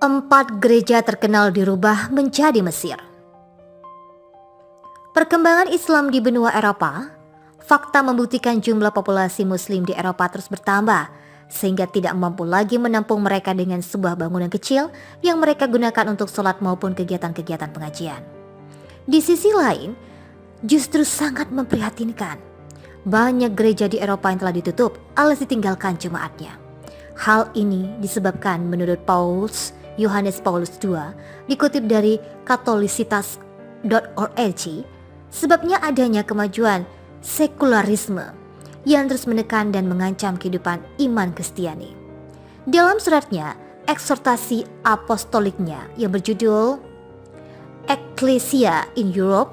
4 gereja terkenal dirubah menjadi Mesir. Perkembangan Islam di benua Eropa, fakta membuktikan jumlah populasi Muslim di Eropa terus bertambah, sehingga tidak mampu lagi menampung mereka dengan sebuah bangunan kecil yang mereka gunakan untuk sholat maupun kegiatan-kegiatan pengajian. Di sisi lain, justru sangat memprihatinkan. Banyak gereja di Eropa yang telah ditutup alias ditinggalkan jemaatnya. Hal ini disebabkan menurut Yohanes Paulus II, dikutip dari katolisitas.org, sebabnya adanya kemajuan sekularisme yang terus menekan dan mengancam kehidupan iman Kristiani. Dalam suratnya, eksortasi apostoliknya yang berjudul Ecclesia in Europe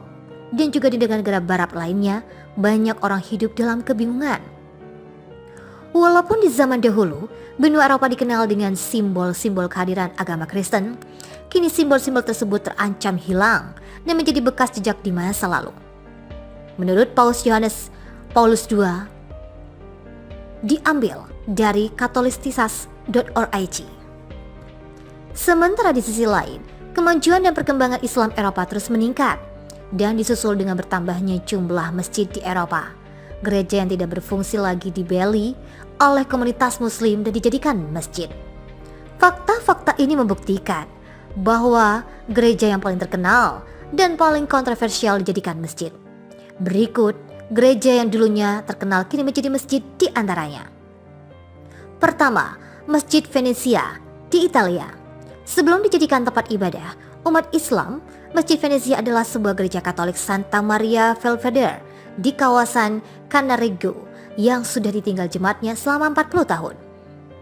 dan juga di negara-negara barat lainnya, banyak orang hidup dalam kebingungan. Walaupun di zaman dahulu, benua Eropa dikenal dengan simbol-simbol kehadiran agama Kristen, kini simbol-simbol tersebut terancam hilang dan menjadi bekas jejak di masa lalu. Menurut Yohanes Paulus II, diambil dari katolisitas.org. Sementara di sisi lain, kemajuan dan perkembangan Islam Eropa terus meningkat dan disusul dengan bertambahnya jumlah masjid di Eropa. Gereja yang tidak berfungsi lagi dibeli oleh komunitas Muslim dan dijadikan masjid. Fakta-fakta ini membuktikan bahwa gereja yang paling terkenal dan paling kontroversial dijadikan masjid. Berikut gereja yang dulunya terkenal kini menjadi masjid di antaranya. Pertama, Masjid Venesia di Italia. Sebelum dijadikan tempat ibadah umat Islam, Masjid Venesia adalah sebuah gereja Katolik Santa Maria Belvedere di kawasan Cannaregio yang sudah ditinggal jemaatnya selama 40 tahun.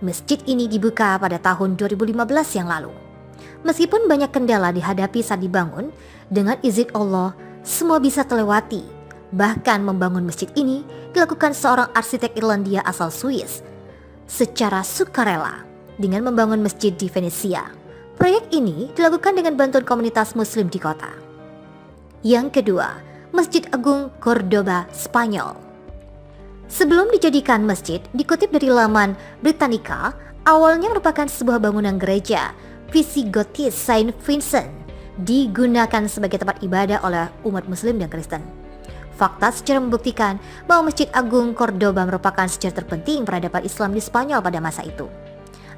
Masjid ini dibuka pada tahun 2015 yang lalu. Meskipun banyak kendala dihadapi saat dibangun, dengan izin Allah semua bisa terlewati. Bahkan membangun masjid ini dilakukan seorang arsitek Irlandia asal Swiss secara sukarela dengan membangun masjid di Venesia. Proyek ini dilakukan dengan bantuan komunitas Muslim di kota. Yang kedua, Masjid Agung Cordoba, Spanyol. Sebelum dijadikan masjid, dikutip dari laman Britannica, awalnya merupakan sebuah bangunan gereja Visigothis Saint Vincent, digunakan sebagai tempat ibadah oleh umat Muslim dan Kristen. Fakta secara membuktikan bahwa Masjid Agung Cordoba merupakan sejarah terpenting peradaban Islam di Spanyol pada masa itu.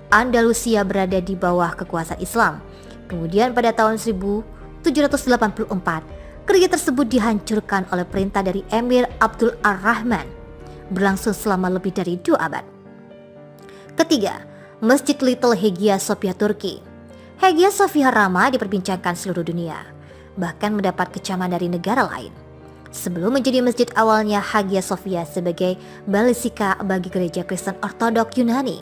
Andalusia berada di bawah kekuasaan Islam. Kemudian pada tahun 1784, gereja tersebut dihancurkan oleh perintah dari Emir Abdul Ar-Rahman, berlangsung selama lebih dari 2 abad. Ketiga, Masjid Little Hagia Sophia, Turki. Hagia Sophia ramai diperbincangkan seluruh dunia, bahkan mendapat kecaman dari negara lain. Sebelum menjadi masjid, awalnya Hagia Sophia sebagai basilika bagi gereja Kristen Ortodok Yunani.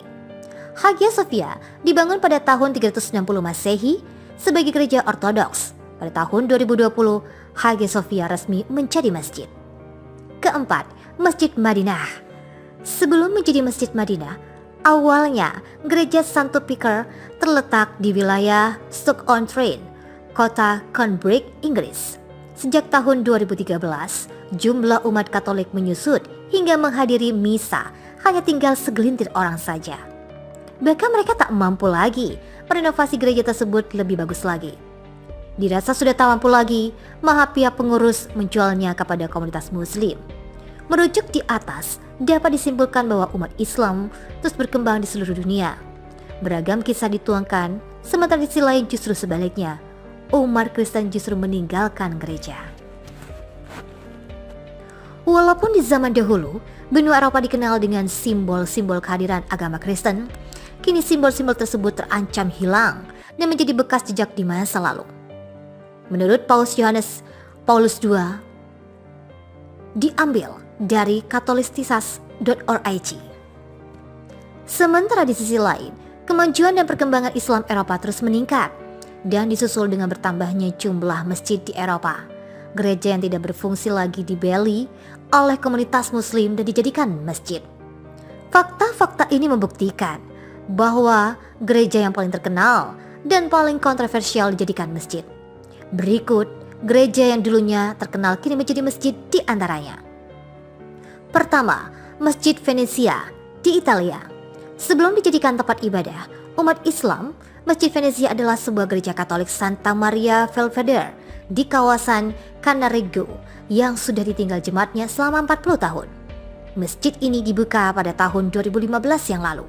Hagia Sophia dibangun pada tahun 360 Masehi sebagai gereja Ortodoks. Pada tahun 2020, Hagia Sophia resmi menjadi masjid. Keempat, Masjid Madinah. Sebelum menjadi Masjid Madinah, awalnya gereja Santo Peter terletak di wilayah Stoke-on-Trent, kota Cambridge, Inggris. Sejak tahun 2013, jumlah umat Katolik menyusut hingga menghadiri misa hanya tinggal segelintir orang saja. Bahkan mereka tak mampu lagi merenovasi gereja tersebut lebih bagus lagi. Dirasa sudah tak mampu lagi, pihak pengurus menjualnya kepada komunitas Muslim. Merujuk di atas, dapat disimpulkan bahwa umat Islam terus berkembang di seluruh dunia. Beragam kisah dituangkan, sementara di sisi lain justru sebaliknya, umat Kristen justru meninggalkan gereja. Walaupun di zaman dahulu, benua Eropa dikenal dengan simbol-simbol kehadiran agama Kristen, kini simbol-simbol tersebut terancam hilang dan menjadi bekas jejak di masa lalu. Menurut Yohanes Paulus II, diambil dari katolisitas.org. Sementara di sisi lain, kemajuan dan perkembangan Islam Eropa terus meningkat dan disusul dengan bertambahnya jumlah masjid di Eropa. Gereja yang tidak berfungsi lagi dibeli oleh komunitas Muslim dan dijadikan masjid. Fakta-fakta ini membuktikan bahwa gereja yang paling terkenal dan paling kontroversial dijadikan masjid. Berikut gereja yang dulunya terkenal kini menjadi masjid di antaranya. Pertama, Masjid Venesia di Italia. Sebelum dijadikan tempat ibadah umat Islam, Masjid Venezia adalah sebuah gereja Katolik Santa Maria Belvedere di kawasan Cannaregio yang sudah ditinggal jemaatnya selama 40 tahun. Masjid ini dibuka pada tahun 2015 yang lalu.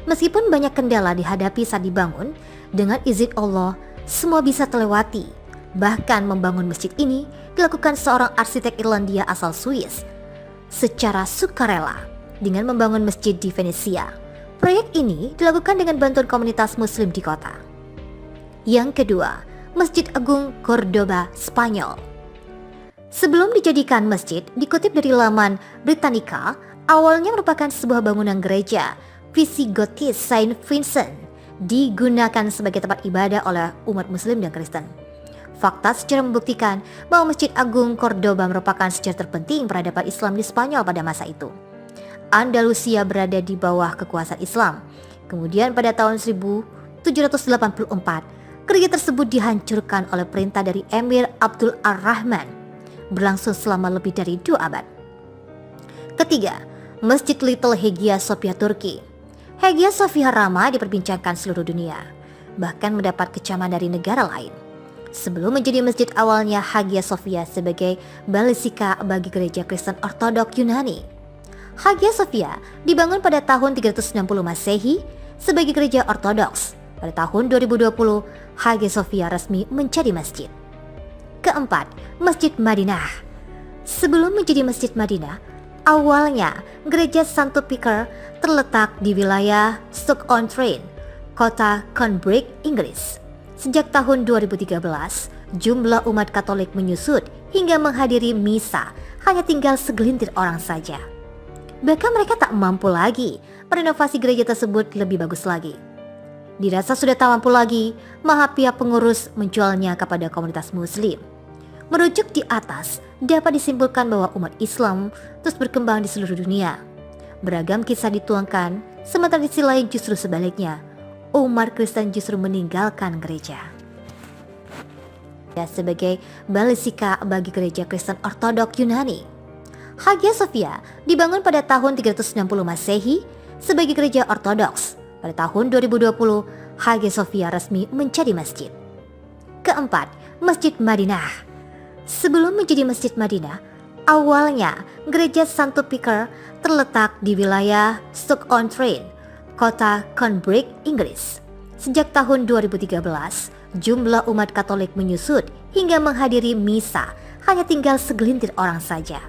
Meskipun banyak kendala dihadapi saat dibangun, dengan izin Allah, semua bisa terlewati. Bahkan membangun masjid ini dilakukan seorang arsitek Irlandia asal Swiss secara sukarela dengan membangun masjid di Venesia. Proyek ini dilakukan dengan bantuan komunitas muslim di kota. Yang kedua, Masjid Agung Cordoba, Spanyol. Sebelum dijadikan masjid, dikutip dari laman Britannica, awalnya merupakan sebuah bangunan gereja Visigothis Saint Vincent, digunakan sebagai tempat ibadah oleh umat muslim dan Kristen. Fakta sejarah membuktikan bahwa Masjid Agung Cordoba merupakan sejarah terpenting peradaban Islam di Spanyol pada masa itu. Andalusia berada di bawah kekuasaan Islam. Kemudian pada tahun 1784, gereja tersebut dihancurkan oleh perintah dari Emir Abdul Ar-Rahman, berlangsung selama lebih dari 2 abad. Ketiga, Masjid Little Hagia Sophia, Turki. Hagia Sophia ramai diperbincangkan seluruh dunia, bahkan mendapat kecaman dari negara lain. Sebelum menjadi masjid, awalnya Hagia Sophia sebagai basilika bagi gereja Kristen Ortodok Yunani. Hagia Sophia dibangun pada tahun 360 Masehi sebagai gereja ortodoks. Pada tahun 2020, Hagia Sophia resmi menjadi masjid. Keempat, Masjid Madinah. Sebelum menjadi Masjid Madinah, awalnya gereja Santo Peter terletak di wilayah Stoke-on-Trent, kota Cambridge, Inggris. Sejak tahun 2013, jumlah umat Katolik menyusut hingga menghadiri misa hanya tinggal segelintir orang saja. Bahkan mereka tak mampu lagi merenovasi gereja tersebut lebih bagus lagi. Dirasa sudah tak mampu lagi, maka pihak pengurus menjualnya kepada komunitas muslim. Merujuk di atas, dapat disimpulkan bahwa umat Islam terus berkembang di seluruh dunia. Beragam kisah dituangkan, sementara di sisi lain justru sebaliknya, umat Kristen justru meninggalkan gereja. Sebagai basilika bagi gereja Kristen Ortodok Yunani, Hagia Sophia dibangun pada tahun 360 Masehi sebagai gereja ortodoks. Pada tahun 2020, Hagia Sophia resmi menjadi masjid. Keempat, Masjid Madinah. Sebelum menjadi Masjid Madinah, awalnya gereja Santo Peter terletak di wilayah Stoke-on-Trent, kota Cambridge, Inggris. Sejak tahun 2013, jumlah umat Katolik menyusut hingga menghadiri misa hanya tinggal segelintir orang saja.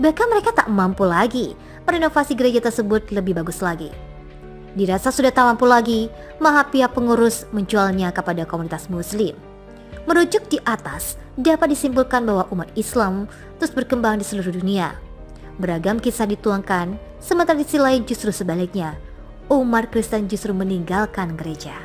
Bahkan mereka tak mampu lagi merenovasi gereja tersebut lebih bagus lagi. Dirasa sudah tak mampu lagi, maka pihak pengurus menjualnya kepada komunitas muslim. Merujuk di atas, dapat disimpulkan bahwa umat Islam terus berkembang di seluruh dunia. Beragam kisah dituangkan, sementara di sisi lain justru sebaliknya, umat Kristen justru meninggalkan gereja.